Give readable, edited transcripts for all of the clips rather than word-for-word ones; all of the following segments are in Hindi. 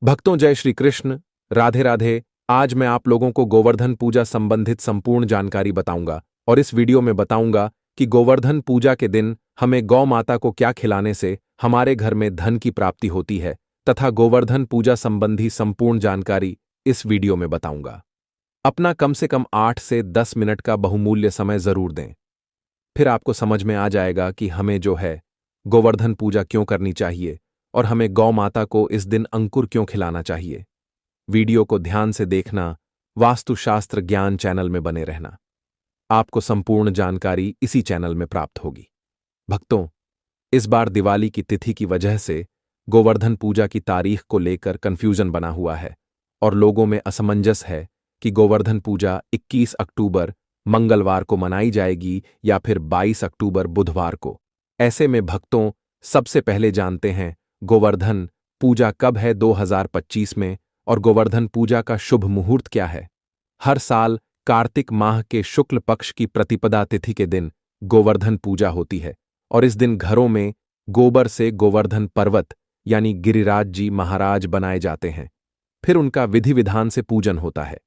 भक्तों, जय श्री कृष्ण। राधे राधे। आज मैं आप लोगों को गोवर्धन पूजा संबंधित संपूर्ण जानकारी बताऊंगा और इस वीडियो में बताऊंगा कि गोवर्धन पूजा के दिन हमें गौ माता को क्या खिलाने से हमारे घर में धन की प्राप्ति होती है तथा गोवर्धन पूजा संबंधी संपूर्ण जानकारी इस वीडियो में बताऊंगा। अपना कम से कम 8 से 10 मिनट का बहुमूल्य समय जरूर दें, फिर आपको समझ में आ जाएगा कि हमें जो है गोवर्धन पूजा क्यों करनी चाहिए और हमें गौ माता को इस दिन अंकुर क्यों खिलाना चाहिए। वीडियो को ध्यान से देखना, वास्तुशास्त्र ज्ञान चैनल में बने रहना। आपको संपूर्ण जानकारी इसी चैनल में प्राप्त होगी। भक्तों, इस बार दिवाली की तिथि की वजह से गोवर्धन पूजा की तारीख को लेकर कंफ्यूजन बना हुआ है और लोगों में असमंजस है कि गोवर्धन पूजा 21 अक्टूबर मंगलवार को मनाई जाएगी या फिर 22 अक्टूबर बुधवार को। ऐसे में भक्तों, सबसे पहले जानते हैं गोवर्धन पूजा कब है 2025 में और गोवर्धन पूजा का शुभ मुहूर्त क्या है। हर साल कार्तिक माह के शुक्ल पक्ष की प्रतिपदा तिथि के दिन गोवर्धन पूजा होती है और इस दिन घरों में गोबर से गोवर्धन पर्वत यानी गिरिराज जी महाराज बनाए जाते हैं। फिर उनका विधि विधान से पूजन होता है।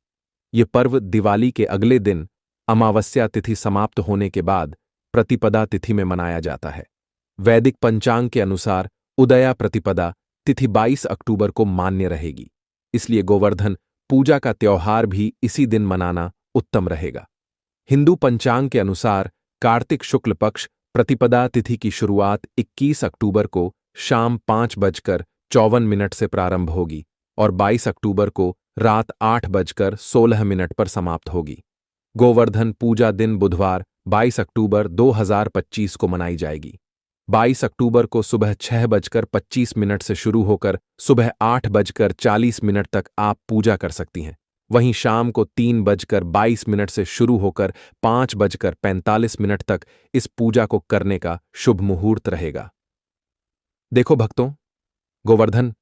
ये पर्व दिवाली के अगले दिन अमावस्या तिथि समाप्त होने के बाद प्रतिपदा तिथि में मनाया जाता है। वैदिक पंचांग के अनुसार उदया प्रतिपदा तिथि 22 अक्टूबर को मान्य रहेगी, इसलिए गोवर्धन पूजा का त्योहार भी इसी दिन मनाना उत्तम रहेगा। हिंदू पंचांग के अनुसार कार्तिक शुक्ल पक्ष प्रतिपदा तिथि की शुरुआत 21 अक्टूबर को शाम 5:54 से प्रारंभ होगी और 22 अक्टूबर को रात 8:16 पर समाप्त होगी। गोवर्धन पूजा दिन बुधवार 22 अक्टूबर 2025 को मनाई जाएगी। 22 अक्टूबर को सुबह 6:25 से शुरू होकर सुबह 8:40 तक आप पूजा कर सकती हैं। वहीं शाम को 3:22 से शुरू होकर 5:45 तक इस पूजा को करने का शुभ मुहूर्त रहेगा। देखो भक्तों, गोवर्धन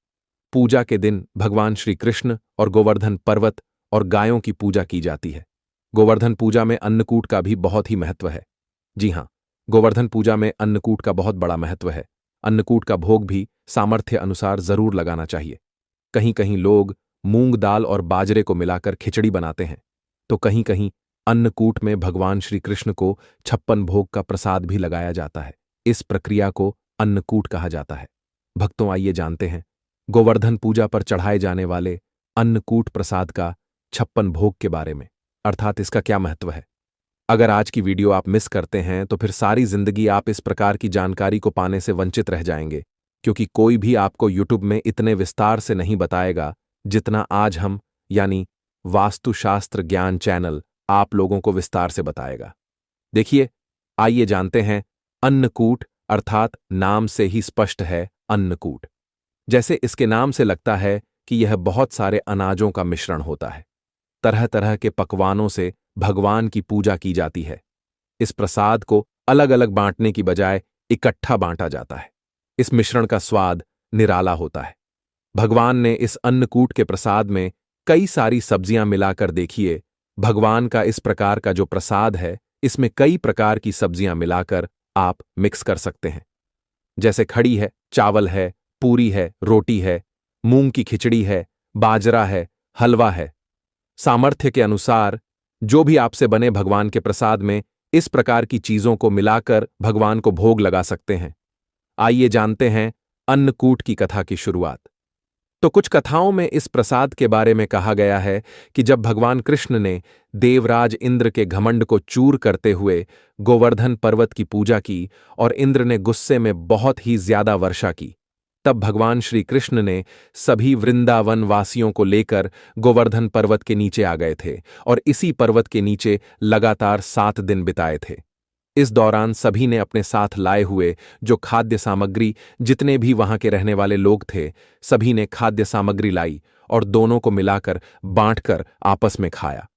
पूजा के दिन भगवान श्री कृष्ण और गोवर्धन पर्वत और गायों की पूजा की जाती है। गोवर्धन पूजा में अन्नकूट का भी बहुत ही महत्व है। जी हां, गोवर्धन पूजा में अन्नकूट का बहुत बड़ा महत्व है। अन्नकूट का भोग भी सामर्थ्य अनुसार जरूर लगाना चाहिए। कहीं कहीं लोग मूंग दाल और बाजरे को मिलाकर खिचड़ी बनाते हैं, तो कहीं कहीं अन्नकूट में भगवान श्री कृष्ण को 56 भोग का प्रसाद भी लगाया जाता है। इस प्रक्रिया को अन्नकूट कहा जाता है। भक्तों, आइए जानते हैं गोवर्धन पूजा पर चढ़ाए जाने वाले अन्नकूट प्रसाद का 56 भोग के बारे में, अर्थात इसका क्या महत्व है। अगर आज की वीडियो आप मिस करते हैं तो फिर सारी जिंदगी आप इस प्रकार की जानकारी को पाने से वंचित रह जाएंगे, क्योंकि कोई भी आपको यूट्यूब में इतने विस्तार से नहीं बताएगा जितना आज हम यानी वास्तुशास्त्र ज्ञान चैनल आप लोगों को विस्तार से बताएगा। देखिए, आइए जानते हैं अन्नकूट, अर्थात नाम से ही स्पष्ट है अन्नकूट। जैसे इसके नाम से लगता है कि यह बहुत सारे अनाजों का मिश्रण होता है। तरह तरह के पकवानों से भगवान की पूजा की जाती है। इस प्रसाद को अलग अलग बांटने की बजाय इकट्ठा बांटा जाता है। इस मिश्रण का स्वाद निराला होता है। भगवान ने इस अन्नकूट के प्रसाद में कई सारी सब्जियां मिलाकर देखिए। भगवान का इस प्रकार का जो प्रसाद है, इसमें कई प्रकार की सब्जियां मिलाकर आप मिक्स कर सकते हैं। जैसे खड़ी है, चावल है, पूरी है, रोटी है, मूंग की खिचड़ी है, बाजरा है, हलवा है। सामर्थ्य के अनुसार जो भी आपसे बने भगवान के प्रसाद में इस प्रकार की चीजों को मिलाकर भगवान को भोग लगा सकते हैं। आइए जानते हैं अन्नकूट की कथा की शुरुआत। तो कुछ कथाओं में इस प्रसाद के बारे में कहा गया है कि जब भगवान कृष्ण ने देवराज इंद्र के घमंड को चूर करते हुए गोवर्धन पर्वत की पूजा की और इंद्र ने गुस्से में बहुत ही ज्यादा वर्षा की, तब भगवान श्री कृष्ण ने सभी वृंदावन वासियों को लेकर गोवर्धन पर्वत के नीचे आ गए थे और इसी पर्वत के नीचे लगातार 7 दिन बिताए थे। इस दौरान सभी ने अपने साथ लाए हुए जो खाद्य सामग्री, जितने भी वहां के रहने वाले लोग थे, सभी ने खाद्य सामग्री लाई और दोनों को मिलाकर बांटकर आपस में खाया।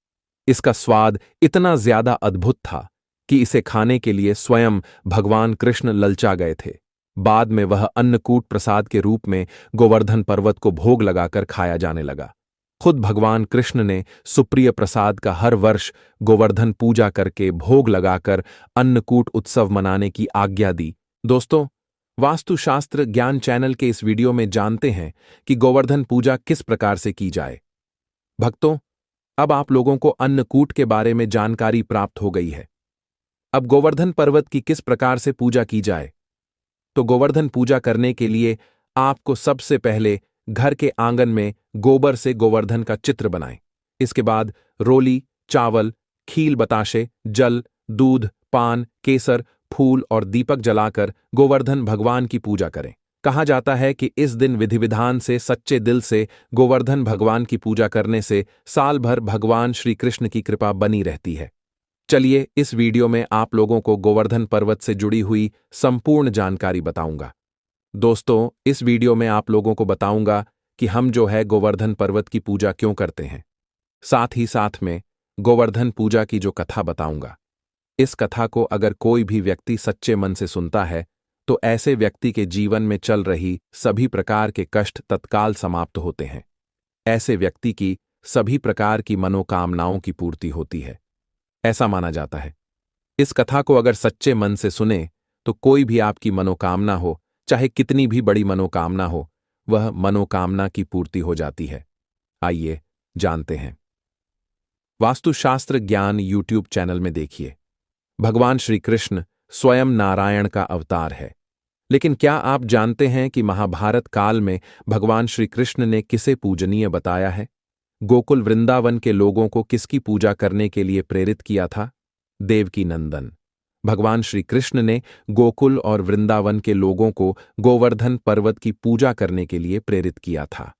इसका स्वाद इतना ज्यादा अद्भुत था कि इसे खाने के लिए स्वयं भगवान कृष्ण ललचा गए थे। बाद में वह अन्नकूट प्रसाद के रूप में गोवर्धन पर्वत को भोग लगाकर खाया जाने लगा। खुद भगवान कृष्ण ने सुप्रिय प्रसाद का हर वर्ष गोवर्धन पूजा करके भोग लगाकर अन्नकूट उत्सव मनाने की आज्ञा दी। दोस्तों, वास्तुशास्त्र ज्ञान चैनल के इस वीडियो में जानते हैं कि गोवर्धन पूजा किस प्रकार से की जाए। भक्तों, अब आप लोगों को अन्नकूट के बारे में जानकारी प्राप्त हो गई है। अब गोवर्धन पर्वत की किस प्रकार से पूजा की जाए। तो गोवर्धन पूजा करने के लिए आपको सबसे पहले घर के आंगन में गोबर से गोवर्धन का चित्र बनाएं। इसके बाद रोली, चावल, खील बताशे, जल, दूध, पान, केसर, फूल और दीपक जलाकर गोवर्धन भगवान की पूजा करें। कहा जाता है कि इस दिन विधि विधान से सच्चे दिल से गोवर्धन भगवान की पूजा करने से साल भर भगवान श्री कृष्ण की कृपा बनी रहती है। चलिए इस वीडियो में आप लोगों को गोवर्धन पर्वत से जुड़ी हुई संपूर्ण जानकारी बताऊंगा। दोस्तों, इस वीडियो में आप लोगों को बताऊंगा कि हम जो है गोवर्धन पर्वत की पूजा क्यों करते हैं। साथ ही साथ में गोवर्धन पूजा की जो कथा बताऊंगा, इस कथा को अगर कोई भी व्यक्ति सच्चे मन से सुनता है तो ऐसे व्यक्ति के जीवन में चल रही सभी प्रकार के कष्ट तत्काल समाप्त होते हैं। ऐसे व्यक्ति की सभी प्रकार की मनोकामनाओं की पूर्ति होती है, ऐसा माना जाता है। इस कथा को अगर सच्चे मन से सुने तो कोई भी आपकी मनोकामना हो, चाहे कितनी भी बड़ी मनोकामना हो, वह मनोकामना की पूर्ति हो जाती है। आइए जानते हैं। वास्तुशास्त्र ज्ञान यूट्यूब चैनल में देखिए। भगवान श्री कृष्ण स्वयं नारायण का अवतार है। लेकिन क्या आप जानते हैं कि महाभारत काल में भगवान श्री कृष्ण ने किसे पूजनीय बताया है? गोकुल वृंदावन के लोगों को किसकी पूजा करने के लिए प्रेरित किया था? देवकी नंदन। भगवान श्री कृष्ण ने गोकुल और वृंदावन के लोगों को गोवर्धन पर्वत की पूजा करने के लिए प्रेरित किया था।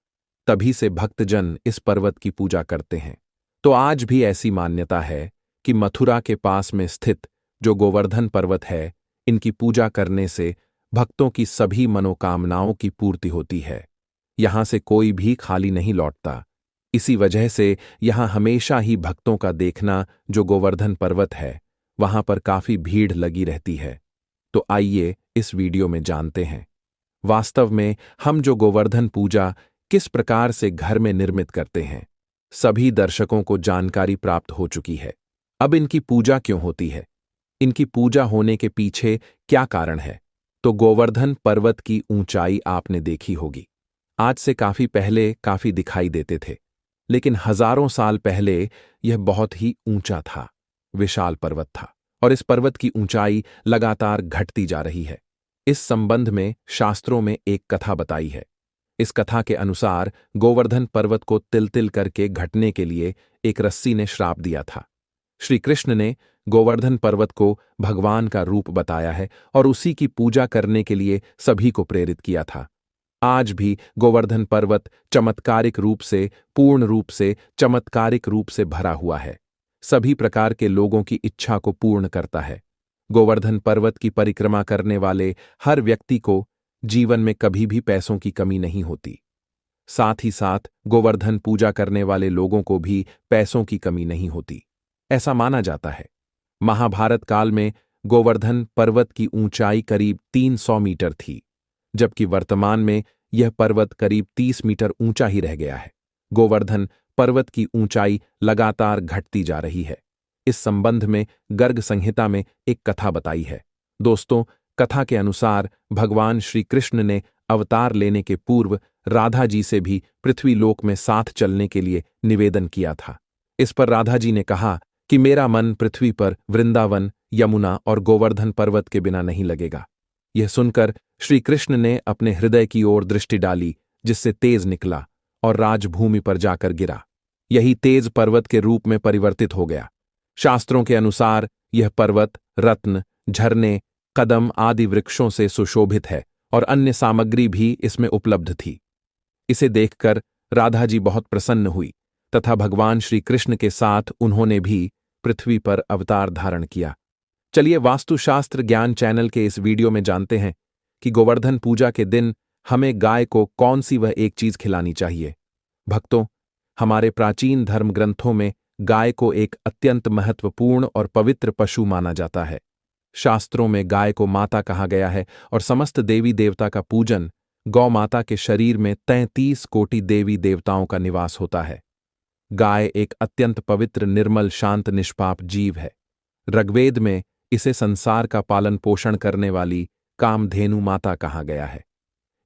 तभी से भक्तजन इस पर्वत की पूजा करते हैं। तो आज भी ऐसी मान्यता है कि मथुरा के पास में स्थित जो गोवर्धन पर्वत है, इनकी पूजा करने से भक्तों की सभी मनोकामनाओं की पूर्ति होती है। यहां से कोई भी खाली नहीं लौटता। इसी वजह से यहां हमेशा ही भक्तों का देखना जो गोवर्धन पर्वत है, वहां पर काफी भीड़ लगी रहती है। तो आइए इस वीडियो में जानते हैं वास्तव में हम जो गोवर्धन पूजा किस प्रकार से घर में निर्मित करते हैं। सभी दर्शकों को जानकारी प्राप्त हो चुकी है। अब इनकी पूजा क्यों होती है, इनकी पूजा होने के पीछे क्या कारण है? तो गोवर्धन पर्वत की ऊंचाई आपने देखी होगी। आज से काफी पहले काफी दिखाई देते थे, लेकिन हजारों साल पहले यह बहुत ही ऊंचा था, विशाल पर्वत था, और इस पर्वत की ऊंचाई लगातार घटती जा रही है। इस संबंध में शास्त्रों में एक कथा बताई है। इस कथा के अनुसार गोवर्धन पर्वत को तिल तिल करके घटने के लिए एक रस्सी ने श्राप दिया था। श्री कृष्ण ने गोवर्धन पर्वत को भगवान का रूप बताया है और उसी की पूजा करने के लिए सभी को प्रेरित किया था। आज भी गोवर्धन पर्वत चमत्कारिक रूप से, पूर्ण रूप से, चमत्कारिक रूप से भरा हुआ है। सभी प्रकार के लोगों की इच्छा को पूर्ण करता है। गोवर्धन पर्वत की परिक्रमा करने वाले हर व्यक्ति को जीवन में कभी भी पैसों की कमी नहीं होती। साथ ही साथ गोवर्धन पूजा करने वाले लोगों को भी पैसों की कमी नहीं होती, ऐसा माना जाता है। महाभारत काल में गोवर्धन पर्वत की ऊंचाई करीब 300 मीटर थी, जबकि वर्तमान में यह पर्वत करीब 30 मीटर ऊंचा ही रह गया है। गोवर्धन पर्वत की ऊंचाई लगातार घटती जा रही है। इस संबंध में गर्ग संहिता में एक कथा बताई है। दोस्तों, कथा के अनुसार भगवान श्री कृष्ण ने अवतार लेने के पूर्व राधा जी से भी पृथ्वी लोक में साथ चलने के लिए निवेदन किया था। इस पर राधा जी ने कहा कि मेरा मन पृथ्वी पर वृंदावन, यमुना और गोवर्धन पर्वत के बिना नहीं लगेगा। यह सुनकर श्री कृष्ण ने अपने हृदय की ओर दृष्टि डाली, जिससे तेज निकला और राजभूमि पर जाकर गिरा। यही तेज पर्वत के रूप में परिवर्तित हो गया। शास्त्रों के अनुसार यह पर्वत रत्न, झरने, कदम आदि वृक्षों से सुशोभित है और अन्य सामग्री भी इसमें उपलब्ध थी। इसे देखकर राधा जी बहुत प्रसन्न हुई तथा भगवान श्री कृष्ण के साथ उन्होंने भी पृथ्वी पर अवतार धारण किया। चलिए वास्तुशास्त्र ज्ञान चैनल के इस वीडियो में जानते हैं कि गोवर्धन पूजा के दिन हमें गाय को कौन सी वह एक चीज खिलानी चाहिए। भक्तों, हमारे प्राचीन धर्म ग्रंथों में गाय को एक अत्यंत महत्वपूर्ण और पवित्र पशु माना जाता है। शास्त्रों में गाय को माता कहा गया है और समस्त देवी देवता का पूजन गौ माता के शरीर में 33 कोटि देवी देवताओं का निवास होता है। गाय एक अत्यंत पवित्र, निर्मल, शांत, निष्पाप जीव है। ऋग्वेद में इसे संसार का पालन पोषण करने वाली कामधेनु माता कहा गया है।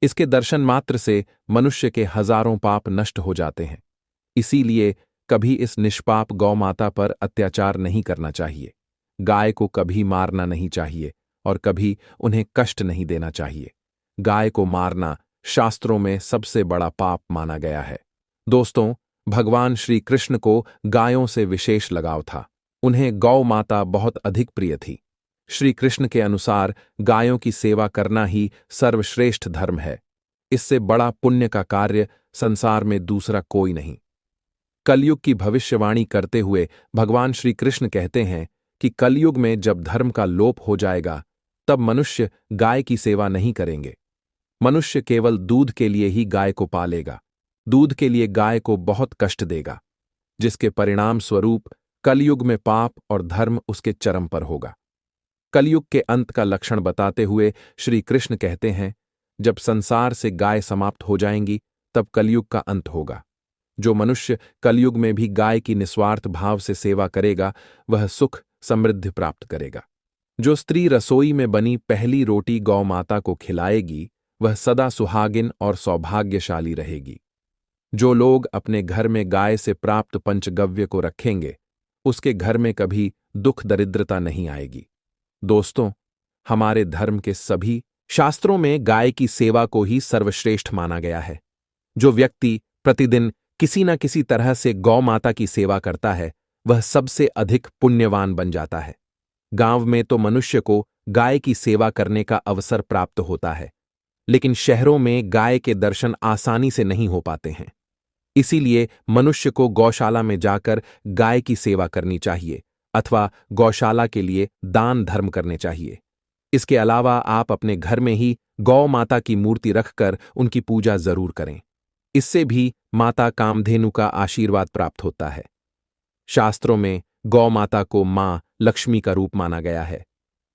इसके दर्शन मात्र से मनुष्य के हजारों पाप नष्ट हो जाते हैं। इसीलिए कभी इस निष्पाप गौ माता पर अत्याचार नहीं करना चाहिए। गाय को कभी मारना नहीं चाहिए और कभी उन्हें कष्ट नहीं देना चाहिए। गाय को मारना शास्त्रों में सबसे बड़ा पाप माना गया है। दोस्तों, भगवान श्री कृष्ण को गायों से विशेष लगाव था। उन्हें गौ माता बहुत अधिक प्रिय थी। श्री कृष्ण के अनुसार गायों की सेवा करना ही सर्वश्रेष्ठ धर्म है। इससे बड़ा पुण्य का कार्य संसार में दूसरा कोई नहीं। कलयुग की भविष्यवाणी करते हुए भगवान श्री कृष्ण कहते हैं कि कलयुग में जब धर्म का लोप हो जाएगा, तब मनुष्य गाय की सेवा नहीं करेंगे। मनुष्य केवल दूध के लिए ही गाय को पालेगा। दूध के लिए गाय को बहुत कष्ट देगा, जिसके परिणाम स्वरूप कलयुग में पाप और धर्म उसके चरम पर होगा। कलयुग के अंत का लक्षण बताते हुए श्री कृष्ण कहते हैं, जब संसार से गाय समाप्त हो जाएंगी, तब कलयुग का अंत होगा। जो मनुष्य कलयुग में भी गाय की निस्वार्थ भाव से सेवा करेगा, वह सुख समृद्धि प्राप्त करेगा। जो स्त्री रसोई में बनी पहली रोटी गौ माता को खिलाएगी, वह सदा सुहागिन और सौभाग्यशाली रहेगी। जो लोग अपने घर में गाय से प्राप्त पंचगव्य को रखेंगे, उसके घर में कभी दुख दरिद्रता नहीं आएगी। दोस्तों, हमारे धर्म के सभी शास्त्रों में गाय की सेवा को ही सर्वश्रेष्ठ माना गया है। जो व्यक्ति प्रतिदिन किसी न किसी तरह से गौ माता की सेवा करता है, वह सबसे अधिक पुण्यवान बन जाता है। गांव में तो मनुष्य को गाय की सेवा करने का अवसर प्राप्त होता है, लेकिन शहरों में गाय के दर्शन आसानी से नहीं हो पाते हैं। इसीलिए मनुष्य को गौशाला में जाकर गाय की सेवा करनी चाहिए अथवा गौशाला के लिए दान धर्म करने चाहिए। इसके अलावा आप अपने घर में ही गौ माता की मूर्ति रखकर उनकी पूजा जरूर करें। इससे भी माता कामधेनु का आशीर्वाद प्राप्त होता है। शास्त्रों में गौ माता को मां लक्ष्मी का रूप माना गया है।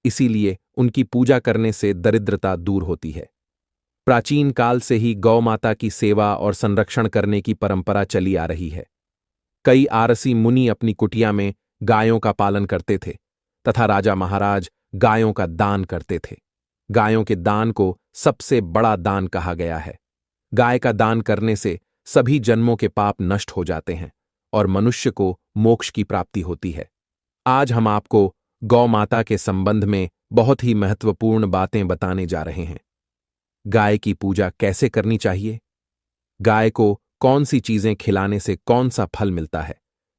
इसीलिए उनकी पूजा करने से दरिद्रता दूर होती है। प्राचीन काल से ही गौ माता की सेवा और संरक्षण करने की परंपरा चली आ रही है। कई आरसी मुनि अपनी कुटिया में गायों का पालन करते थे तथा राजा महाराज गायों का दान करते थे। गायों के दान को सबसे बड़ा दान कहा गया है। गाय का दान करने से सभी जन्मों के पाप नष्ट हो जाते हैं और मनुष्य को मोक्ष की प्राप्ति होती है। आज हम आपको गौ माता के संबंध में बहुत ही महत्वपूर्ण बातें बताने जा रहे हैं। गाय की पूजा कैसे करनी चाहिए, गाय को कौन सी चीजें खिलाने से कौन सा फल मिलता है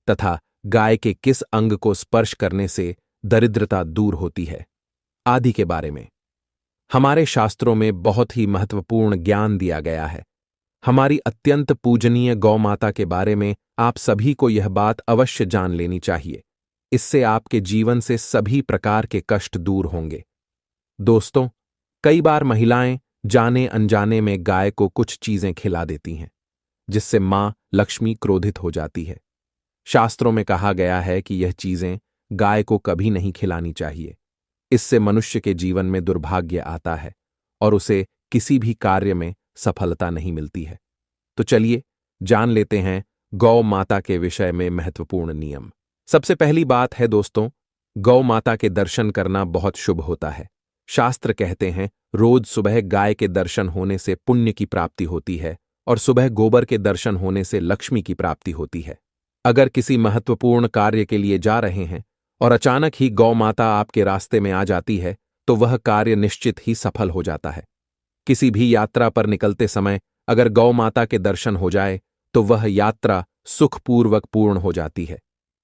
तथा गाय के किस अंग को स्पर्श करने से दरिद्रता दूर होती है, आदि के बारे में हमारे शास्त्रों में बहुत ही महत्वपूर्ण ज्ञान दिया गया है। हमारी अत्यंत पूजनीय गौ माता के बारे में आप सभी को यह बात अवश्य जान लेनी चाहिए। इससे आपके जीवन से सभी प्रकार के कष्ट दूर होंगे। दोस्तों, कई बार महिलाएं जाने अनजाने में गाय को कुछ चीजें खिला देती हैं, जिससे मां लक्ष्मी क्रोधित हो जाती है। शास्त्रों में कहा गया है कि यह चीजें गाय को कभी नहीं खिलानी चाहिए। इससे मनुष्य के जीवन में दुर्भाग्य आता है और उसे किसी भी कार्य में सफलता नहीं मिलती है। तो चलिए जान लेते हैं गौ माता के विषय में महत्वपूर्ण नियम। सबसे पहली बात है दोस्तों, गौ माता के दर्शन करना बहुत शुभ होता है। शास्त्र कहते हैं, रोज सुबह गाय के दर्शन होने से पुण्य की प्राप्ति होती है और सुबह गोबर के दर्शन होने से लक्ष्मी की प्राप्ति होती है। अगर किसी महत्वपूर्ण कार्य के लिए जा रहे हैं और अचानक ही गौ माता आपके रास्ते में आ जाती है, तो वह कार्य निश्चित ही सफल हो जाता है। किसी भी यात्रा पर निकलते समय अगर गौ माता के दर्शन हो जाए, तो वह यात्रा सुखपूर्वक पूर्ण हो जाती है।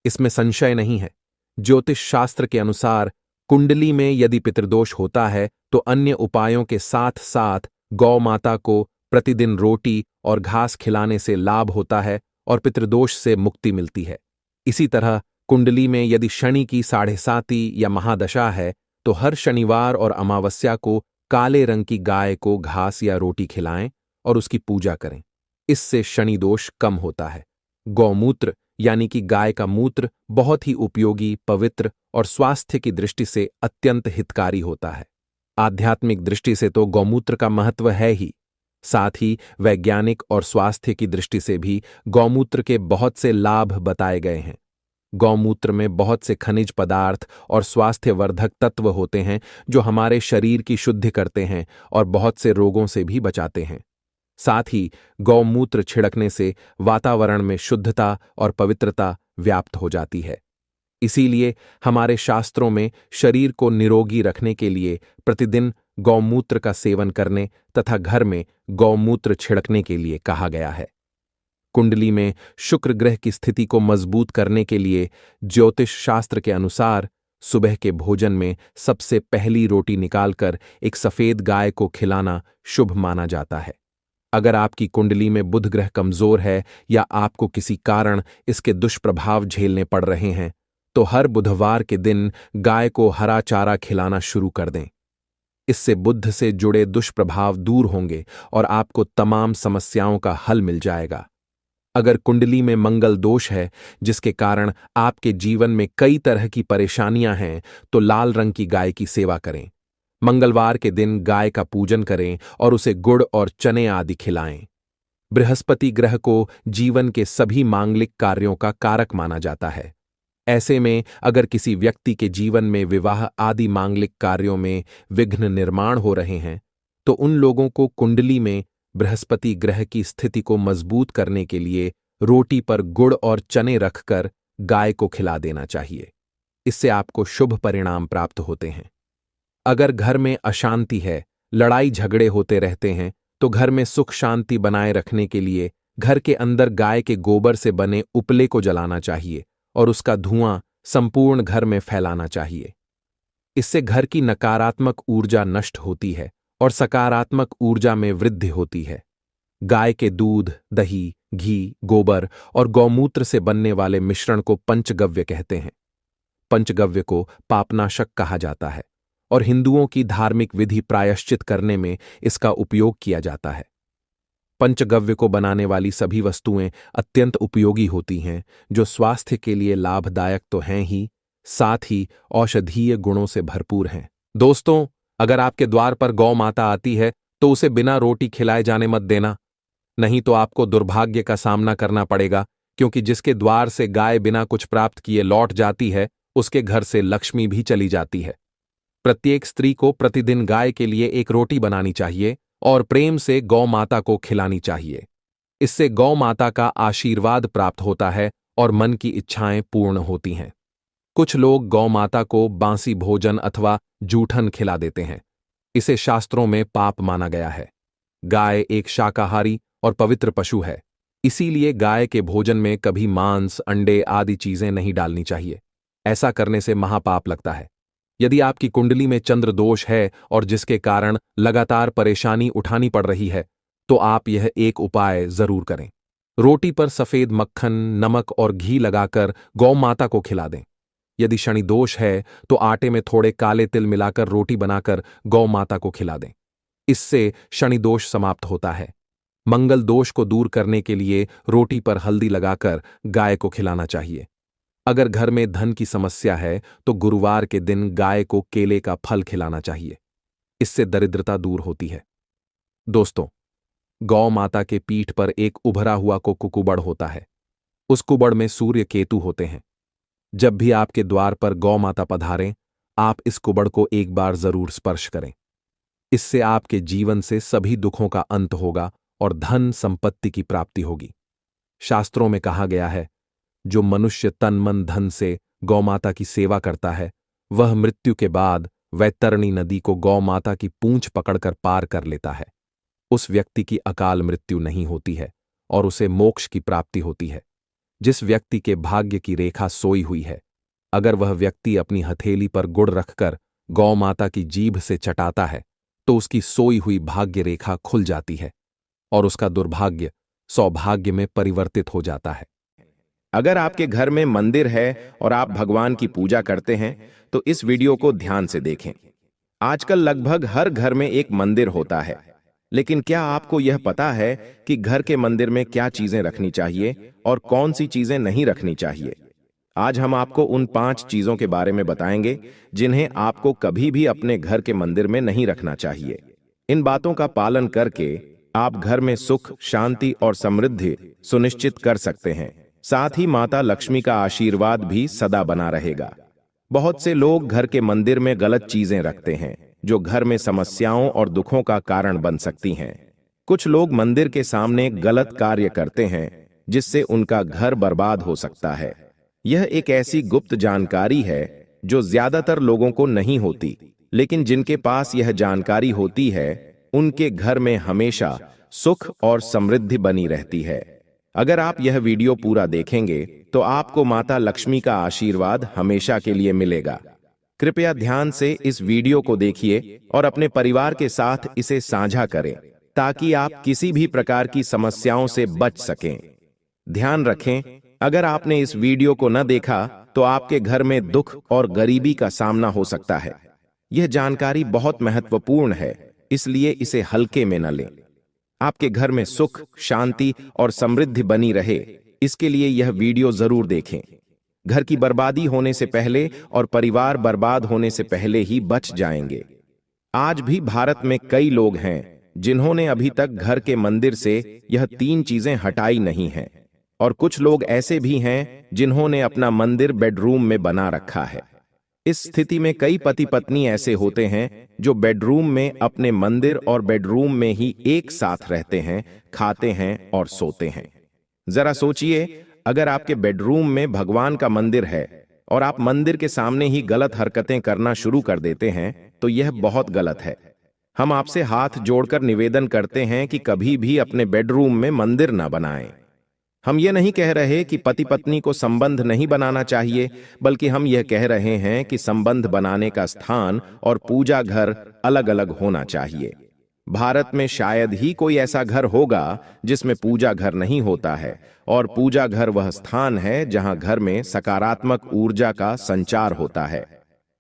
इसमें संशय नहीं है। ज्योतिष शास्त्र के अनुसार कुंडली में यदि पितृदोष होता है, तो अन्य उपायों के साथ साथ गौ माता को प्रतिदिन रोटी और घास खिलाने से लाभ होता है और पितृदोष से मुक्ति मिलती है। इसी तरह कुंडली में यदि शनि की 7.5 या महादशा है, तो हर शनिवार और अमावस्या को काले रंग की गाय को घास या रोटी खिलाएं और उसकी पूजा करें। इससे शनि दोष कम होता है। गौमूत्र यानी कि गाय का मूत्र बहुत ही उपयोगी, पवित्र और स्वास्थ्य की दृष्टि से अत्यंत हितकारी होता है। आध्यात्मिक दृष्टि से तो गौमूत्र का महत्व है ही, साथ ही वैज्ञानिक और स्वास्थ्य की दृष्टि से भी गौमूत्र के बहुत से लाभ बताए गए हैं। गौमूत्र में बहुत से खनिज पदार्थ और स्वास्थ्यवर्धक तत्व होते हैं जो हमारे शरीर की शुद्धि करते हैं और बहुत से रोगों से भी बचाते हैं। साथ ही गौमूत्र छिड़कने से वातावरण में शुद्धता और पवित्रता व्याप्त हो जाती है। इसीलिए हमारे शास्त्रों में शरीर को निरोगी रखने के लिए प्रतिदिन गौमूत्र का सेवन करने तथा घर में गौमूत्र छिड़कने के लिए कहा गया है। कुंडली में शुक्र ग्रह की स्थिति को मजबूत करने के लिए ज्योतिष शास्त्र के अनुसार सुबह के भोजन में सबसे पहली रोटी निकालकर एक सफेद गाय को खिलाना शुभ माना जाता है। अगर आपकी कुंडली में बुध ग्रह कमजोर है या आपको किसी कारण इसके दुष्प्रभाव झेलने पड़ रहे हैं, तो हर बुधवार के दिन गाय को हरा चारा खिलाना शुरू कर दें। इससे बुध से जुड़े दुष्प्रभाव दूर होंगे और आपको तमाम समस्याओं का हल मिल जाएगा। अगर कुंडली में मंगल दोष है जिसके कारण आपके जीवन में कई तरह की परेशानियां हैं, तो लाल रंग की गाय की सेवा करें। मंगलवार के दिन गाय का पूजन करें और उसे गुड़ और चने आदि खिलाएं। बृहस्पति ग्रह को जीवन के सभी मांगलिक कार्यों का कारक माना जाता है। ऐसे में अगर किसी व्यक्ति के जीवन में विवाह आदि मांगलिक कार्यों में विघ्न निर्माण हो रहे हैं, तो उन लोगों को कुंडली में बृहस्पति ग्रह की स्थिति को मजबूत करने के लिए रोटी पर गुड़ और चने रखकर गाय को खिला देना चाहिए। इससे आपको शुभ परिणाम प्राप्त होते हैं। अगर घर में अशांति है, लड़ाई झगड़े होते रहते हैं, तो घर में सुख शांति बनाए रखने के लिए घर के अंदर गाय के गोबर से बने उपले को जलाना चाहिए और उसका धुआं संपूर्ण घर में फैलाना चाहिए। इससे घर की नकारात्मक ऊर्जा नष्ट होती है और सकारात्मक ऊर्जा में वृद्धि होती है। गाय के दूध, दही, घी, गोबर और गौमूत्र से बनने वाले मिश्रण को पंचगव्य कहते हैं। पंचगव्य को पापनाशक कहा जाता है और हिंदुओं की धार्मिक विधि प्रायश्चित करने में इसका उपयोग किया जाता है। पंचगव्य को बनाने वाली सभी वस्तुएं अत्यंत उपयोगी होती हैं, जो स्वास्थ्य के लिए लाभदायक तो हैं ही, साथ ही औषधीय गुणों से भरपूर हैं। दोस्तों, अगर आपके द्वार पर गौ माता आती है तो उसे बिना रोटी खिलाए जाने मत देना, नहीं तो आपको दुर्भाग्य का सामना करना पड़ेगा, क्योंकि जिसके द्वार से गाय बिना कुछ प्राप्त किए लौट जाती है, उसके घर से लक्ष्मी भी चली जाती है। प्रत्येक स्त्री को प्रतिदिन गाय के लिए एक रोटी बनानी चाहिए और प्रेम से गौ माता को खिलानी चाहिए। इससे गौ माता का आशीर्वाद प्राप्त होता है और मन की इच्छाएं पूर्ण होती हैं। कुछ लोग गौ माता को बांसी भोजन अथवा जूठन खिला देते हैं। इसे शास्त्रों में पाप माना गया है। गाय एक शाकाहारी और पवित्र पशु है, इसीलिए गाय के भोजन में कभी मांस, अंडे आदि चीजें नहीं डालनी चाहिए। ऐसा करने से महापाप लगता है। यदि आपकी कुंडली में चंद्र दोष है और जिसके कारण लगातार परेशानी उठानी पड़ रही है, तो आप यह एक उपाय जरूर करें। रोटी पर सफेद मक्खन, नमक और घी लगाकर गौ माता को खिला दें। यदि शनि दोष है तो आटे में थोड़े काले तिल मिलाकर रोटी बनाकर गौ माता को खिला दें। इससे शनि दोष समाप्त होता है। मंगल दोष को दूर करने के लिए रोटी पर हल्दी लगाकर गाय को खिलाना चाहिए। अगर घर में धन की समस्या है तो गुरुवार के दिन गाय को केले का फल खिलाना चाहिए। इससे दरिद्रता दूर होती है। दोस्तों, गौ माता के पीठ पर एक उभरा हुआ को कुकुबड़ होता है। उस कुबड़ में सूर्य केतु होते हैं। जब भी आपके द्वार पर गौ माता पधारें, आप इस कुबड़ को एक बार जरूर स्पर्श करें। इससे आपके जीवन से सभी दुखों का अंत होगा और धन संपत्ति की प्राप्ति होगी। शास्त्रों में कहा गया है, जो मनुष्य तन मन धन से गौ माता की सेवा करता है, वह मृत्यु के बाद वैतरणी नदी को गौ माता की पूंछ पकड़कर पार कर लेता है। उस व्यक्ति की अकाल मृत्यु नहीं होती है और उसे मोक्ष की प्राप्ति होती है। जिस व्यक्ति के भाग्य की रेखा सोई हुई है, अगर वह व्यक्ति अपनी हथेली पर गुड़ रखकर गौ माता की जीभ से चटाता है, तो उसकी सोई हुई भाग्य रेखा खुल जाती है और उसका दुर्भाग्य सौभाग्य में परिवर्तित हो जाता है। अगर आपके घर में मंदिर है और आप भगवान की पूजा करते हैं, तो इस वीडियो को ध्यान से देखें। आजकल लगभग हर घर में एक मंदिर होता है, लेकिन क्या आपको यह पता है कि घर के मंदिर में क्या चीजें रखनी चाहिए और कौन सी चीजें नहीं रखनी चाहिए? आज हम आपको उन 5 चीजों के बारे में बताएंगे जिन्हें आपको कभी भी अपने घर के मंदिर में नहीं रखना चाहिए। इन बातों का पालन करके आप घर में सुख, शांति और समृद्धि सुनिश्चित कर सकते हैं। साथ ही माता लक्ष्मी का आशीर्वाद भी सदा बना रहेगा। बहुत से लोग घर के मंदिर में गलत चीजें रखते हैं जो घर में समस्याओं और दुखों का कारण बन सकती हैं। कुछ लोग मंदिर के सामने गलत कार्य करते हैं जिससे उनका घर बर्बाद हो सकता है। यह एक ऐसी गुप्त जानकारी है जो ज्यादातर लोगों को नहीं होती, लेकिन जिनके पास यह जानकारी होती है उनके घर में हमेशा सुख और समृद्धि बनी रहती है। अगर आप यह वीडियो पूरा देखेंगे तो आपको माता लक्ष्मी का आशीर्वाद हमेशा के लिए मिलेगा। कृपया ध्यान से इस वीडियो को देखिए और अपने परिवार के साथ इसे साझा करें ताकि आप किसी भी प्रकार की समस्याओं से बच सकें। ध्यान रखें, अगर आपने इस वीडियो को न देखा तो आपके घर में दुख और गरीबी का सामना हो सकता है। यह जानकारी बहुत महत्वपूर्ण है, इसलिए इसे हल्के में न लें। आपके घर में सुख, शांति और समृद्धि बनी रहे, इसके लिए यह वीडियो जरूर देखें। घर की बर्बादी होने से पहले और परिवार बर्बाद होने से पहले ही बच जाएंगे। आज भी भारत में कई लोग हैं जिन्होंने अभी तक घर के मंदिर से यह 3 चीजें हटाई नहीं हैं, और कुछ लोग ऐसे भी हैं जिन्होंने अपना मंदिर बेडरूम में बना रखा है। इस स्थिति में कई पति पत्नी ऐसे होते हैं जो बेडरूम में अपने मंदिर और बेडरूम में ही एक साथ रहते हैं, खाते हैं और सोते हैं। जरा सोचिए, अगर आपके बेडरूम में भगवान का मंदिर है और आप मंदिर के सामने ही गलत हरकतें करना शुरू कर देते हैं तो यह बहुत गलत है। हम आपसे हाथ जोड़कर निवेदन करते हैं कि कभी भी अपने बेडरूम में मंदिर ना बनाएं। हम ये नहीं कह रहे कि पति पत्नी को संबंध नहीं बनाना चाहिए, बल्कि हम यह कह रहे हैं कि संबंध बनाने का स्थान और पूजा घर अलग अलग होना चाहिए। भारत में शायद ही कोई ऐसा घर होगा जिसमें पूजा घर नहीं होता है, और पूजा घर वह स्थान है जहां घर में सकारात्मक ऊर्जा का संचार होता है।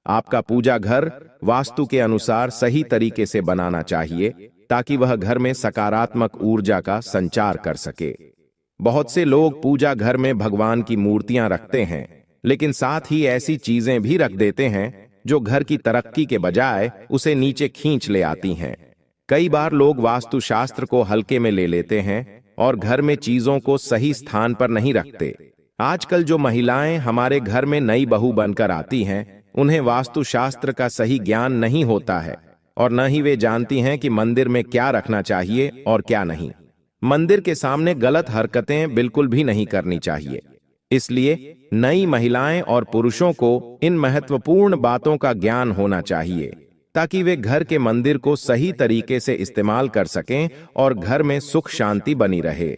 आपका पूजा घर वास्तु के अनुसार सही तरीके से बनाना चाहिए ताकि वह घर में सकारात्मक ऊर्जा का संचार कर सके। बहुत से लोग पूजा घर में भगवान की मूर्तियां रखते हैं, लेकिन साथ ही ऐसी चीजें भी रख देते हैं जो घर की तरक्की के बजाय उसे नीचे खींच ले आती हैं। कई बार लोग वास्तुशास्त्र को हल्के में ले लेते हैं और घर में चीजों को सही स्थान पर नहीं रखते। आजकल जो महिलाएं हमारे घर में नई बहू बनकर आती हैं, उन्हें वास्तुशास्त्र का सही ज्ञान नहीं होता है और न ही वे जानती हैं कि मंदिर में क्या रखना चाहिए और क्या नहीं। मंदिर के सामने गलत हरकतें बिल्कुल भी नहीं करनी चाहिए। इसलिए नई महिलाएं और पुरुषों को इन महत्वपूर्ण बातों का ज्ञान होना चाहिए ताकि वे घर के मंदिर को सही तरीके से इस्तेमाल कर सकें और घर में सुख शांति बनी रहे।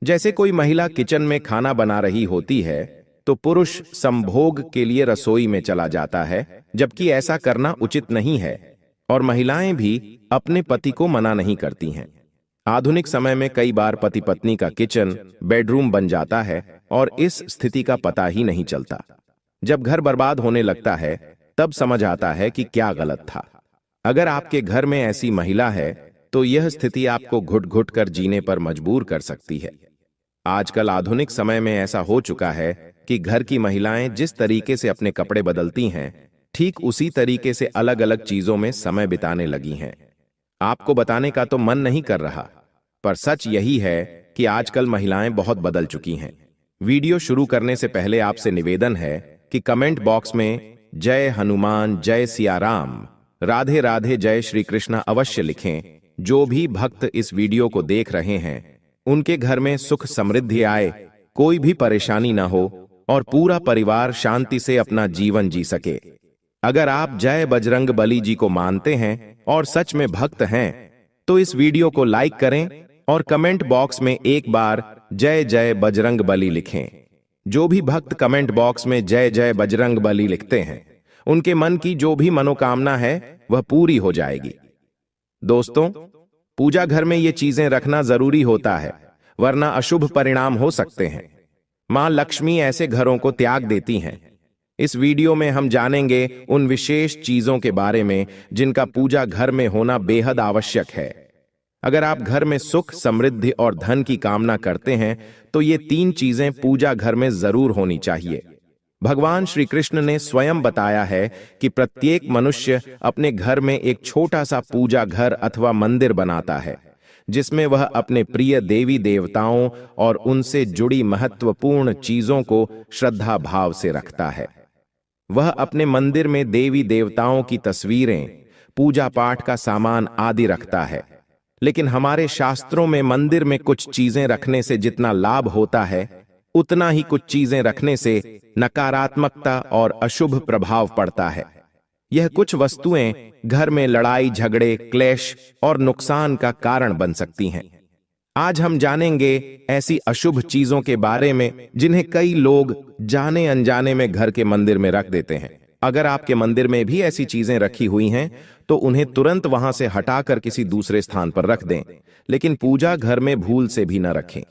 जैसे कोई महिला किचन में खाना बना रही होती है तो पुरुष संभोग के लिए रसोई में चला जाता है, जबकि ऐसा करना उचित नहीं है, और महिलाएं भी अपने पति को मना नहीं करती हैं। आधुनिक समय में कई बार पति पत्नी का किचन बेडरूम बन जाता है और इस स्थिति का पता ही नहीं चलता। जब घर बर्बाद होने लगता है तब समझ आता है कि क्या गलत था। अगर आपके घर में ऐसी महिला है तो यह स्थिति आपको घुट घुट कर जीने पर मजबूर कर सकती है। आजकल आधुनिक समय में ऐसा हो चुका है कि घर की महिलाएं जिस तरीके से अपने कपड़े बदलती हैं, ठीक उसी तरीके से अलग अलग चीजों में समय बिताने लगी हैं। आपको बताने का तो मन नहीं कर रहा, पर सच यही है कि आजकल महिलाएं बहुत बदल चुकी हैं। वीडियो शुरू करने से पहले आपसे निवेदन है कि कमेंट बॉक्स में जय हनुमान, जय सिया राम, राधे राधे, जय श्री कृष्ण अवश्य लिखें। जो भी भक्त इस वीडियो को देख रहे हैं उनके घर में सुख समृद्धि आए, कोई भी परेशानी ना हो और पूरा परिवार शांति से अपना जीवन जी सके। अगर आप जय बजरंग बली जी को मानते हैं और सच में भक्त हैं तो इस वीडियो को लाइक करें और कमेंट बॉक्स में एक बार जय जय बजरंग बली लिखें। जो भी भक्त कमेंट बॉक्स में जय जय बजरंग बली लिखते हैं उनके मन की जो भी मनोकामना है वह पूरी हो जाएगी। दोस्तों, पूजा घर में ये चीजें रखना जरूरी होता है, वरना अशुभ परिणाम हो सकते हैं। मां लक्ष्मी ऐसे घरों को त्याग देती हैं। इस वीडियो में हम जानेंगे उन विशेष चीजों के बारे में जिनका पूजा घर में होना बेहद आवश्यक है। अगर आप घर में सुख, समृद्धि और धन की कामना करते हैं तो ये 3 चीजें पूजा घर में जरूर होनी चाहिए। भगवान श्री कृष्ण ने स्वयं बताया है कि प्रत्येक मनुष्य अपने घर में एक छोटा सा पूजा घर अथवा मंदिर बनाता है, जिसमें वह अपने प्रिय देवी देवताओं और उनसे जुड़ी महत्वपूर्ण चीजों को श्रद्धा भाव से रखता है। वह अपने मंदिर में देवी देवताओं की तस्वीरें, पूजा पाठ का सामान आदि रखता है। लेकिन हमारे शास्त्रों में मंदिर में कुछ चीजें रखने से जितना लाभ होता है, उतना ही कुछ चीजें रखने से नकारात्मकता और अशुभ प्रभाव पड़ता है। यह कुछ वस्तुएं घर में लड़ाई झगड़े, क्लेश और नुकसान का कारण बन सकती हैं। आज हम जानेंगे ऐसी अशुभ चीजों के बारे में जिन्हें कई लोग जाने अनजाने में घर के मंदिर में रख देते हैं। अगर आपके मंदिर में भी ऐसी चीजें रखी हुई हैं तो उन्हें तुरंत वहां से हटाकर किसी दूसरे स्थान पर रख दें, लेकिन पूजा घर में भूल से भी न रखें,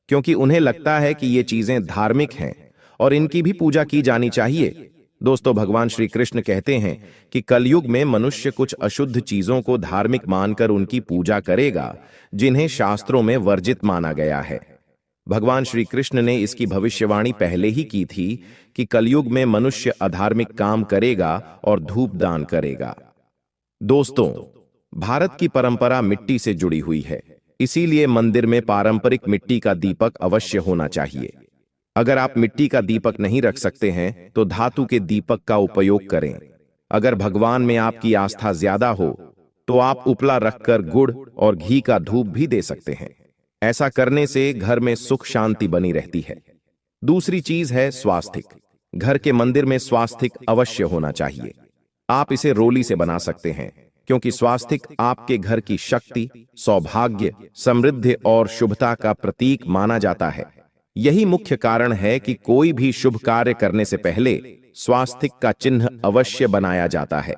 क्योंकि उन्हें लगता है कि ये चीजें धार्मिक हैं और इनकी भी पूजा की जानी चाहिए। दोस्तों, भगवान श्री कृष्ण कहते हैं कि कलयुग में मनुष्य कुछ अशुद्ध चीजों को धार्मिक मानकर उनकी पूजा करेगा, जिन्हें शास्त्रों में वर्जित माना गया है। भगवान श्री कृष्ण ने इसकी भविष्यवाणी पहले ही की थी कि कलयुग में मनुष्य अधार्मिक काम करेगा और धूप दान करेगा। दोस्तों, भारत की परंपरा मिट्टी से जुड़ी हुई है, इसीलिए मंदिर में पारंपरिक मिट्टी का दीपक अवश्य होना चाहिए। अगर आप मिट्टी का दीपक नहीं रख सकते हैं तो धातु के दीपक का उपयोग करें। अगर भगवान में आपकी आस्था ज्यादा हो तो आप उपला रखकर गुड़ और घी का धूप भी दे सकते हैं। ऐसा करने से घर में सुख शांति बनी रहती है। दूसरी चीज है स्वास्तिक। घर के मंदिर में स्वास्तिक अवश्य होना चाहिए। आप इसे रोली से बना सकते हैं, क्योंकि स्वास्तिक आपके घर की शक्ति, सौभाग्य, समृद्धि और शुभता का प्रतीक माना जाता है। यही मुख्य कारण है कि कोई भी शुभ कार्य करने से पहले स्वास्तिक का चिन्ह अवश्य बनाया जाता है।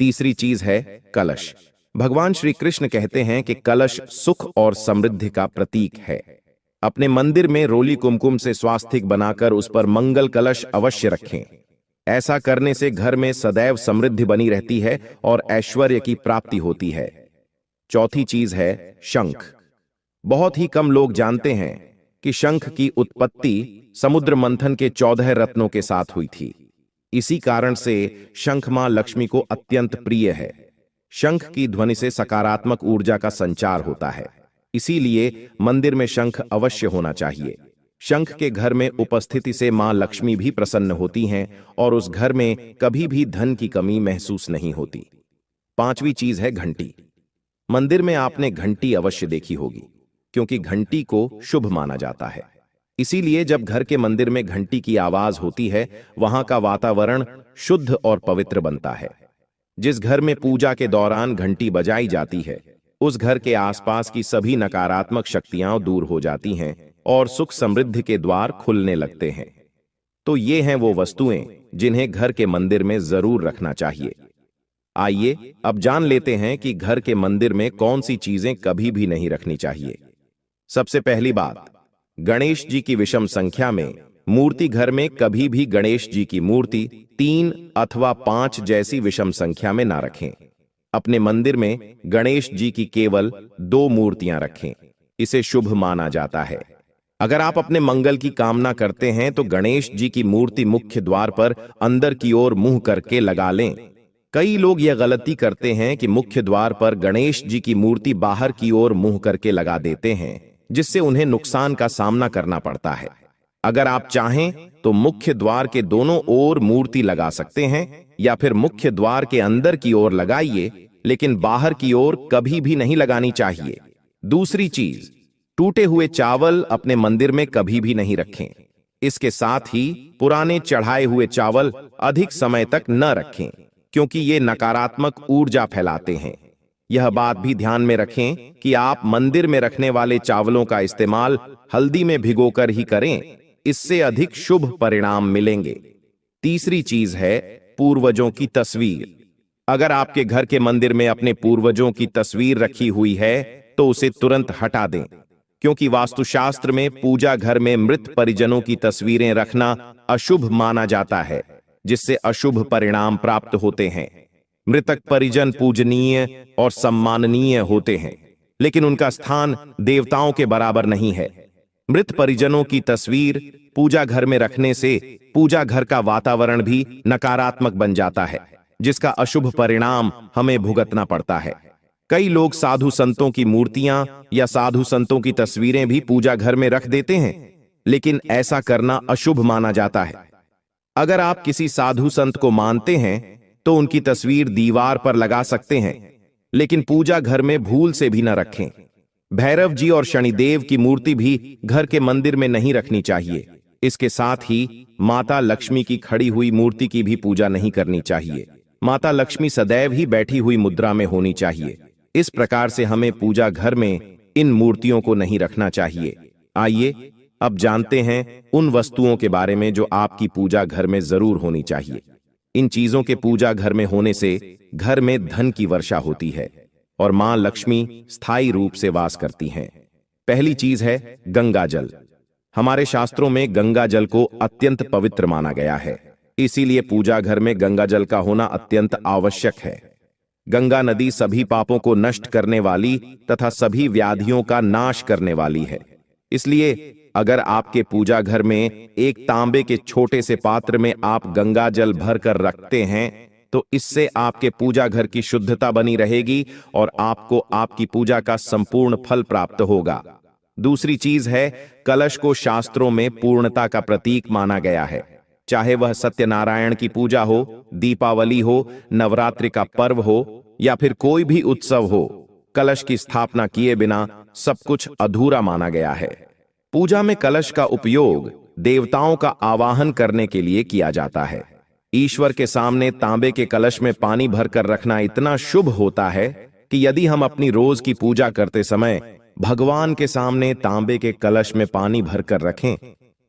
तीसरी चीज है कलश। भगवान श्री कृष्ण कहते हैं कि कलश सुख और समृद्धि का प्रतीक है। अपने मंदिर में रोली कुमकुम से स्वास्तिक बनाकर उस पर मंगल कलश अवश्य रखें। ऐसा करने से घर में सदैव समृद्धि बनी रहती है और ऐश्वर्य की प्राप्ति होती है। चौथी चीज है शंख। बहुत ही कम लोग जानते हैं कि शंख की उत्पत्ति समुद्र मंथन के 14 रत्नों के साथ हुई थी। इसी कारण से शंख मां लक्ष्मी को अत्यंत प्रिय है। शंख की ध्वनि से सकारात्मक ऊर्जा का संचार होता है, इसीलिए मंदिर में शंख अवश्य होना चाहिए। शंख के घर में उपस्थिति से मां लक्ष्मी भी प्रसन्न होती हैं और उस घर में कभी भी धन की कमी महसूस नहीं होती। पांचवी चीज है घंटी। मंदिर में आपने घंटी अवश्य देखी होगी, क्योंकि घंटी को शुभ माना जाता है। इसीलिए जब घर के मंदिर में घंटी की आवाज होती है, वहां का वातावरण शुद्ध और पवित्र बनता है। जिस घर में पूजा के दौरान घंटी बजाई जाती है, उस घर के आसपास की सभी नकारात्मक शक्तियां दूर हो जाती हैं और सुख समृद्धि के द्वार खुलने लगते हैं। तो ये हैं वो वस्तुएं जिन्हें घर के मंदिर में जरूर रखना चाहिए। आइए अब जान लेते हैं कि घर के मंदिर में कौन सी चीजें कभी भी नहीं रखनी चाहिए। सबसे पहली बात, गणेश जी की विषम संख्या में मूर्ति घर में कभी भी गणेश जी की मूर्ति 3 अथवा 5 जैसी विषम संख्या में ना रखें। अपने मंदिर में गणेश जी की केवल 2 मूर्तियां रखें, इसे शुभ माना जाता है। अगर आप अपने मंगल की कामना करते हैं तो गणेश जी की मूर्ति मुख्य द्वार पर अंदर की ओर मुंह करके लगा लें। कई लोग यह गलती करते हैं कि मुख्य द्वार पर गणेश जी की मूर्ति बाहर की ओर मुंह करके लगा देते हैं, जिससे उन्हें नुकसान का सामना करना पड़ता है। अगर आप चाहें तो मुख्य द्वार के दोनों ओर मूर्ति लगा सकते हैं या फिर मुख्य द्वार के अंदर की ओर लगाइए, लेकिन बाहर की ओर कभी भी नहीं लगानी चाहिए। दूसरी चीज, टूटे हुए चावल अपने मंदिर में कभी भी नहीं रखें। इसके साथ ही पुराने चढ़ाए हुए चावल अधिक समय तक न रखें, क्योंकि ये नकारात्मक ऊर्जा फैलाते हैं। यह बात भी ध्यान में रखें कि आप मंदिर में रखने वाले चावलों का इस्तेमाल हल्दी में भिगोकर ही करें, इससे अधिक शुभ परिणाम मिलेंगे। तीसरी चीज है पूर्वजों की तस्वीर। अगर आपके घर के मंदिर में अपने पूर्वजों की तस्वीर रखी हुई है तो उसे तुरंत हटा दें, क्योंकि वास्तुशास्त्र में पूजा घर में मृत परिजनों की तस्वीरें रखना अशुभ माना जाता है, जिससे अशुभ परिणाम प्राप्त होते हैं। मृतक परिजन पूजनीय और सम्माननीय होते हैं, लेकिन उनका स्थान देवताओं के बराबर नहीं है। मृत परिजनों की तस्वीर पूजा घर में रखने से पूजा घर का वातावरण भी नकारात्मक बन जाता है, जिसका अशुभ परिणाम हमें भुगतना पड़ता है। कई लोग साधु संतों की मूर्तियां या साधु संतों की तस्वीरें भी पूजा घर में रख देते हैं, लेकिन ऐसा करना अशुभ माना जाता है। अगर आप किसी साधु संत को मानते हैं तो उनकी तस्वीर दीवार पर लगा सकते हैं, लेकिन पूजा घर में भूल से भी न रखें। भैरव जी और शनिदेव की मूर्ति भी घर के मंदिर में नहीं रखनी चाहिए। इसके साथ ही माता लक्ष्मी की खड़ी हुई मूर्ति की भी पूजा नहीं करनी चाहिए। माता लक्ष्मी सदैव ही बैठी हुई मुद्रा में होनी चाहिए। इस प्रकार से हमें पूजा घर में इन मूर्तियों को नहीं रखना चाहिए। आइए अब जानते हैं उन वस्तुओं के बारे में जो आपकी पूजा घर में जरूर होनी चाहिए। इन चीजों के पूजा घर में होने से घर में धन की वर्षा होती है और मां लक्ष्मी स्थायी रूप से वास करती हैं। पहली चीज है गंगा जल। हमारे शास्त्रों में गंगा जल को अत्यंत पवित्र माना गया है, इसीलिए पूजा घर में गंगा जल का होना अत्यंत आवश्यक है। गंगा नदी सभी पापों को नष्ट करने वाली तथा सभी व्याधियों का नाश करने वाली है। इसलिए अगर आपके पूजा घर में एक तांबे के छोटे से पात्र में आप गंगा जल भर कर रखते हैं तो इससे आपके पूजा घर की शुद्धता बनी रहेगी और आपको आपकी पूजा का संपूर्ण फल प्राप्त होगा। दूसरी चीज है कलश को शास्त्रों में पूर्णता का प्रतीक माना गया है। चाहे वह सत्यनारायण की पूजा हो, दीपावली हो, नवरात्रि का पर्व हो या फिर कोई भी उत्सव हो, कलश की स्थापना किए बिना सब कुछ अधूरा माना गया है। पूजा में कलश का उपयोग देवताओं का आवाहन करने के लिए किया जाता है। ईश्वर के सामने तांबे के कलश में पानी भरकर रखना इतना शुभ होता है कि यदि हम अपनी रोज की पूजा करते समय भगवान के सामने तांबे के कलश में पानी भरकर रखें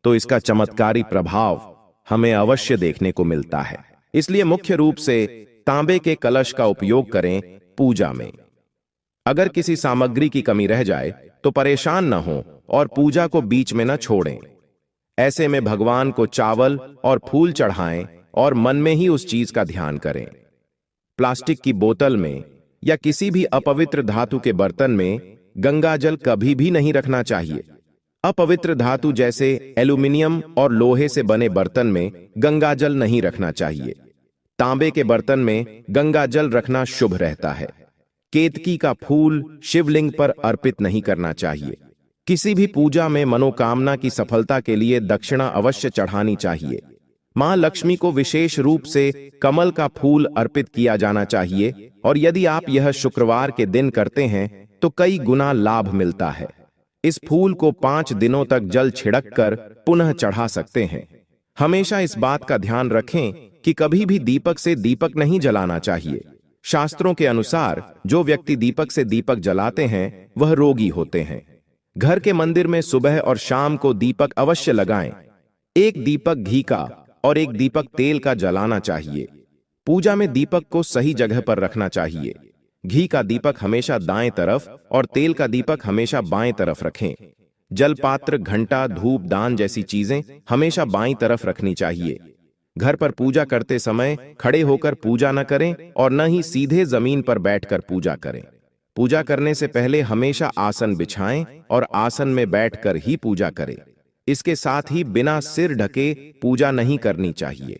तो इसका चमत्कारी प्रभाव हमें अवश्य देखने को मिलता है। इसलिए मुख्य रूप से तांबे के कलश का उपयोग करें पूजा में। अगर किसी सामग्री की कमी रह जाए तो परेशान न हो और पूजा को बीच में न छोड़ें। ऐसे में भगवान को चावल और फूल चढ़ाएं और मन में ही उस चीज का ध्यान करें। प्लास्टिक की बोतल में या किसी भी अपवित्र धातु के बर्तन में गंगा जल कभी भी नहीं रखना चाहिए। अपवित्र धातु जैसे एल्यूमिनियम और लोहे से बने बर्तन में गंगा जल नहीं रखना चाहिए। तांबे के बर्तन में गंगा जल रखना शुभ रहता है। केतकी का फूल शिवलिंग पर अर्पित नहीं करना चाहिए। किसी भी पूजा में मनोकामना की सफलता के लिए दक्षिणा अवश्य चढ़ानी चाहिए। मां लक्ष्मी को विशेष रूप से कमल का फूल अर्पित किया जाना चाहिए और यदि आप यह शुक्रवार के दिन करते हैं तो कई गुना लाभ मिलता है। इस फूल को 5 दिनों तक जल छिड़क कर पुनः चढ़ा सकते हैं। हमेशा इस बात का ध्यान रखें कि कभी भी दीपक से दीपक नहीं जलाना चाहिए। शास्त्रों के अनुसार जो व्यक्ति दीपक से दीपक जलाते हैं वह रोगी होते हैं। घर के मंदिर में सुबह और शाम को दीपक अवश्य लगाएं। एक दीपक घी का और एक दीपक तेल का जलाना चाहिए। पूजा में दीपक को सही जगह पर रखना चाहिए। घी का दीपक हमेशा दाएं तरफ और तेल का दीपक हमेशा बाएं तरफ रखें। जलपात्र, घंटा, धूप दान जैसी चीजें हमेशा बाईं तरफ रखनी चाहिए। घर पर पूजा करते समय खड़े होकर पूजा न करें और न ही सीधे जमीन पर बैठकर पूजा करें। पूजा करने से पहले हमेशा आसन बिछाएं और आसन में बैठकर ही पूजा करें। इसके साथ ही बिना सिर ढके पूजा नहीं करनी चाहिए।